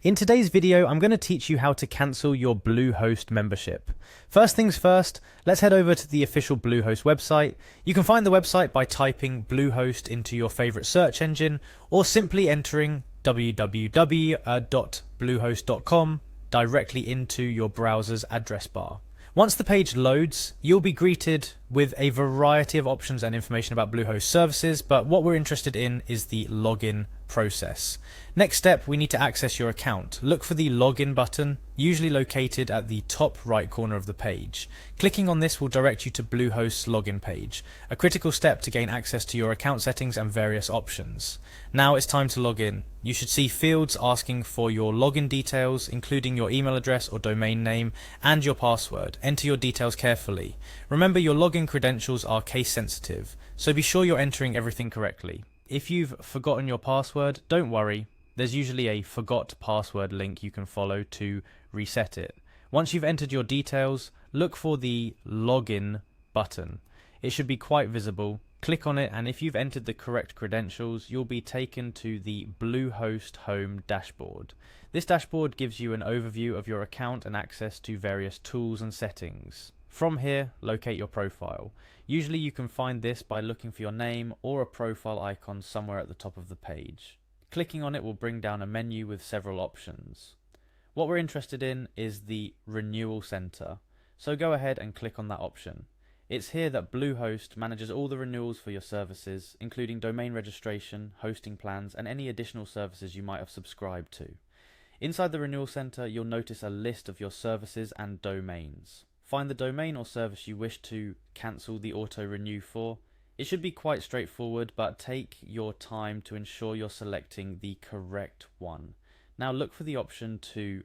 In today's video, I'm going to teach you how to cancel your Bluehost membership. First things first, let's head over to the official Bluehost website. You can find the website by typing Bluehost into your favorite search engine or simply entering www.bluehost.com directly into your browser's address bar. Once the page loads, you'll be greeted with a variety of options and information about Bluehost services, but what we're interested in is the login process. Next step, we need to access your account. Look for the login button, usually located at the top right corner of the page. Clicking on this will direct you to Bluehost's login page, a critical step to gain access to your account settings and various options. Now it's time to log in. You should see fields asking for your login details, including your email address or domain name and your password. Enter your details carefully. Remember, your login credentials are case sensitive, so be sure you're entering everything correctly. If you've forgotten your password, don't worry. There's usually a forgot password link you can follow to reset it. Once you've entered your details, look for the login button. It should be quite visible. Click on it, and if you've entered the correct credentials, you'll be taken to the Bluehost home dashboard. This dashboard gives you an overview of your account and access to various tools and settings. From here, locate your profile. Usually you can find this by looking for your name or a profile icon somewhere at the top of the page. Clicking on it will bring down a menu with several options. What we're interested in is the renewal center, so go ahead and click on that option. It's here that Bluehost manages all the renewals for your services, including domain registration, hosting plans, and any additional services you might have subscribed to. Inside the renewal center, you'll notice a list of your services and domains. Find the domain or service you wish to cancel the auto renew for. It should be quite straightforward, but take your time to ensure you're selecting the correct one. Now look for the option to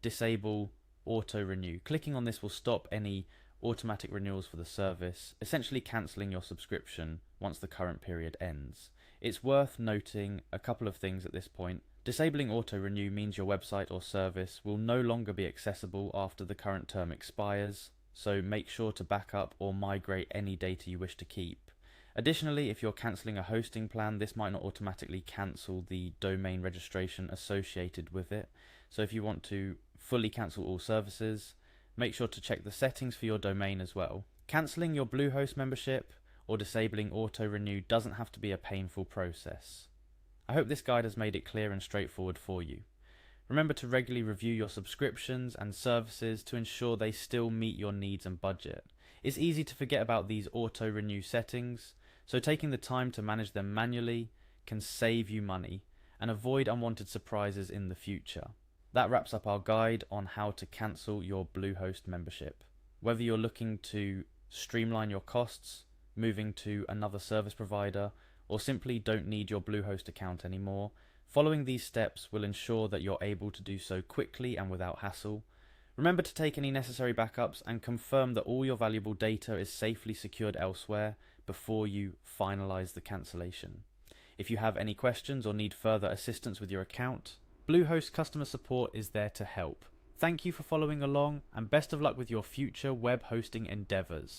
disable auto renew. Clicking on this will stop any automatic renewals for the service, essentially cancelling your subscription once the current period ends. It's worth noting a couple of things at this point. Disabling auto renew means your website or service will no longer be accessible after the current term expires, so make sure to back up or migrate any data you wish to keep. Additionally, if you're cancelling a hosting plan, this might not automatically cancel the domain registration associated with it. So if you want to fully cancel all services, make sure to check the settings for your domain as well. Cancelling your Bluehost membership or disabling auto renew doesn't have to be a painful process. I hope this guide has made it clear and straightforward for you. Remember to regularly review your subscriptions and services to ensure they still meet your needs and budget. It's easy to forget about these auto renew settings, so taking the time to manage them manually can save you money and avoid unwanted surprises in the future. That wraps up our guide on how to cancel your Bluehost membership. Whether you're looking to streamline your costs, moving to another service provider, or simply don't need your Bluehost account anymore, following these steps will ensure that you're able to do so quickly and without hassle. Remember to take any necessary backups and confirm that all your valuable data is safely secured elsewhere before you finalize the cancellation. If you have any questions or need further assistance with your account, Bluehost customer support is there to help. Thank you for following along, and best of luck with your future web hosting endeavors.